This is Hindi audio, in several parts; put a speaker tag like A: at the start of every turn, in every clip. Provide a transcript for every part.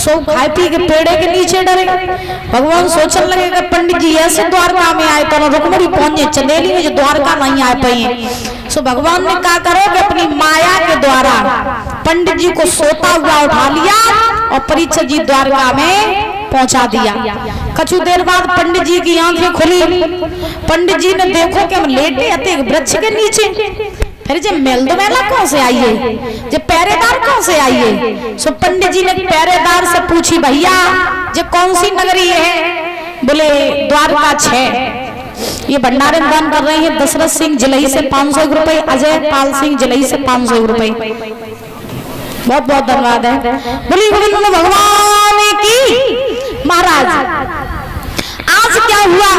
A: सो खाए पी के पेड़े के नीचे डरे। भगवान सोचने लगे कि पंडित जी ऐसे द्वारका में आए तो रुक्मिणी पहुंचे चंदेली में जो द्वारका नहीं आ पाई। सो भगवान ने कहा करो कि अपनी माया के द्वारा पंडित जी को सोता हुआ उठा लिया और परीक्षित जी द्वारका में पहुंचा दिया। कुछ देर बाद पंडित जी की आंखें खुली। पंडित जी ने देखो कि हम लेटे थे वृक्ष के नीचे। फिर जब मेलदोमेला कौन से आई है, जब पहरेदार कौन से आई है। सो पंडित जी ने पहरेदार से पूछी भैया ये कौन सी नगरी है। बोले द्वारका 6। ये भंडारण दान कर रहे हैं दशरथ सिंह जिलई से 500 रुपए, अजय पाल सिंह जिलई से 500 रुपए। बहुत बहुत धन्यवाद है। बोली गोविंद भगवान की। महाराज आज क्या हुआ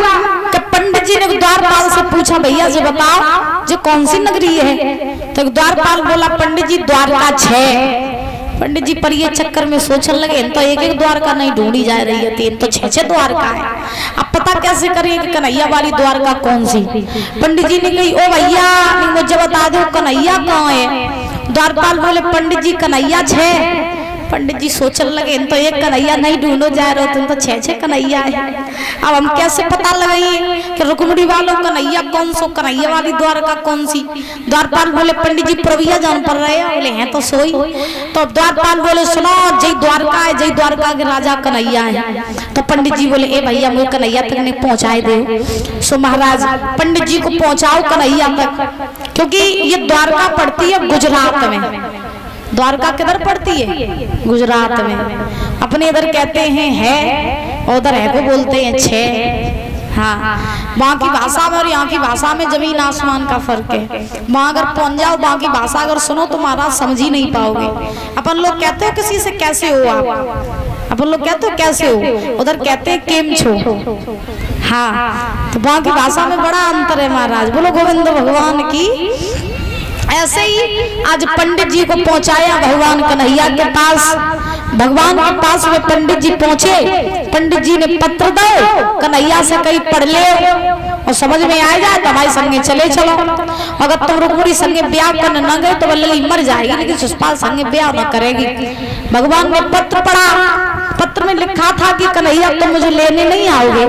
A: कि पंडित जी ने द्वारपाल से पूछा भैया जी बताओ जो कौन सी नगरी है। तो द्वारपाल बोला पंडित जी द्वारका 6। पंडित जी पर ये चक्कर में सोचने लगे तो एक एक द्वारका नहीं ढूंढी जा रही है, 3 तो 6 द्वारका है। अब पता कैसे करें कि कन्हैया वाली द्वारका कौन सी। पंडित जी ने कही ओ भैया मुझे बता दो कन्हैया कहाँ है। द्वारपाल बोले पंडित जी कन्हैया 6। पंडित जी सोचने लगे तो एक कन्हैया नहीं ढूंढो जा रहे हो, तुम तो 6 कन्हैया है। अब हम कैसे पता लगाइए कि रुक्मिणी वालों कन्हैया कौन सो, कन्हैया वाली द्वारका कौन सी। द्वारपाल बोले पंडित जी प्रभुया जान पड़ रहे हैं। बोले हैं तो सोई। तो द्वारपाल बोले सुनो जय द्वारका है, जय द्वारका के राजा कन्हैया है। तो पंडित जी बोले ए भैया मुझे कन्हैया तक ने पहुंचाए दे। सो महाराज पंडित जी को पहुंचाओ कन्हैया तक, क्योंकि ये द्वारका पड़ती है गुजरात में। द्वारका किधर पड़ती है? गुजरात में। अपने इधर कहते हैं है, उधर है को बोलते हैं 6। हाँ वहाँ की भाषा में और यहाँ की भाषा में जमीन आसमान का फर्क है। वहाँ अगर पहुंच जाओ वहाँ की भाषा अगर सुनो तो महाराज समझ ही नहीं पाओगे। अपन लोग कहते हो किसी से कैसे हो आप, अपन लोग कहते हो कैसे हो, उधर कहते हैं केम छो। हाँ तो वहाँ की भाषा में बड़ा अंतर है महाराज। बोलो गोविंद भगवान की। ऐसे ही आज पंडित जी को पहुंचाया भगवान कन्हैया के पास। भगवान के पास में पंडित जी पहुंचे। पंडित जी ने पत्र दो कन्हैया से कहीं पढ़ ले और समझ में आ जाए तो हमारे संगे चले चलो। अगर तुम रुक्मिणी संगे ब्याह करने न गए तो वल्लली मर जाएगी, लेकिन सुषपाल संगे ब्याह न करेगी। भगवान ने पत्र पढ़ा। पत्र में लिखा था कि कन्हैया तुम मुझे लेने नहीं आओगे,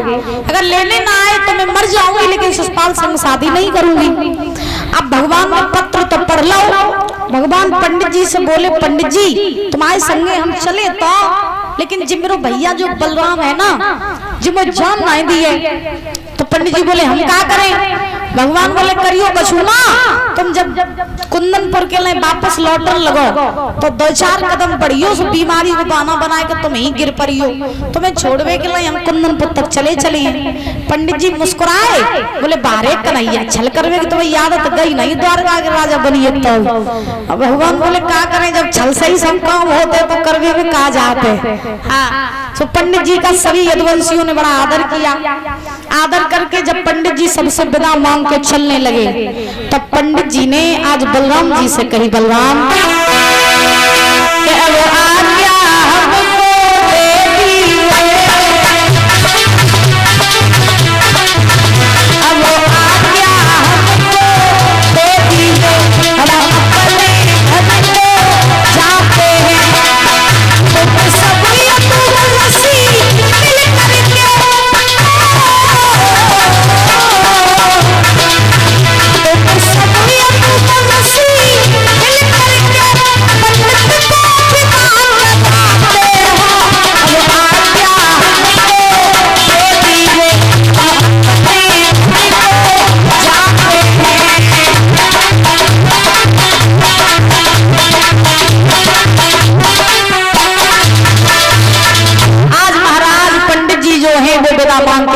A: अगर लेने ना आए तो मैं मर जाऊंगी, लेकिन सुषपाल संग शादी नहीं करूंगी। अब भगवान ने पत्र तो पढ़ लो। भगवान पंडित जी से बोले पंडित जी तुम्हारे संगे हम चले तो, लेकिन जिन मेरे भैया जो बलराम है ना जो मुझे जान नहीं दिए। तो पंडित जी बोले हम क्या करें। भगवान बोले करियो बछुना, तुम जब कुंदनपुर के लिए वापस लौटन लगो तो 2-4 कदम बढ़ियो उस बीमारी को बहाना बनाए कि तुम ही गिर पड़ियो, तुम्हें छोड़वे के लिए हम कुंदनपुर तक चले चले। पंडित जी मुस्कुराए बोले बारे कन्हैया छल करवे की तुम्हें याद तो गई नहीं द्वारका के राजा बनिए। तो अब भगवान बोले क्या करें जब छल से ही सब काम होते तो करवे में कहा जाते। हाँ तो पंडित जी का सभी यदुवंशियों ने बड़ा आदर किया। आदर करके जब पंडित जी सबसे विदा मांग के चलने लगे तब पंडित जी ने आज बलराम जी से कही बलराम कि अब आज्ञा हमको दे दीजिए, अब आज्ञा हमको दे दीजिए, हम अपने घर को जाते हैं तो सभी तुलसी मिल करके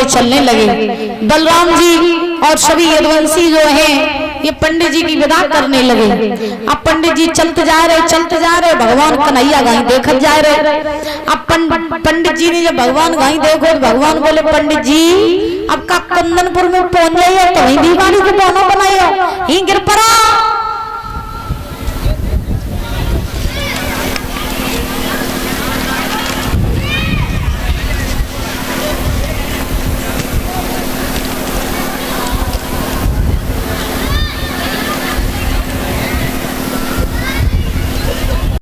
A: चलने लगे। बलराम जी और सभी यदुवंशी जो हैं ये पंडित जी की विदा करने लगे। अब पंडित जी चलते जा रहे भगवान कन्हैया गाई देखत जा रहे। अब पंडित जी ने जब भगवान गाई देखो तो भगवान बोले पंडित जी अब का कुंदनपुर में पहुंच जाइए तो ही बीमारी को बहाना बनाइयो ही गिर पड़ा।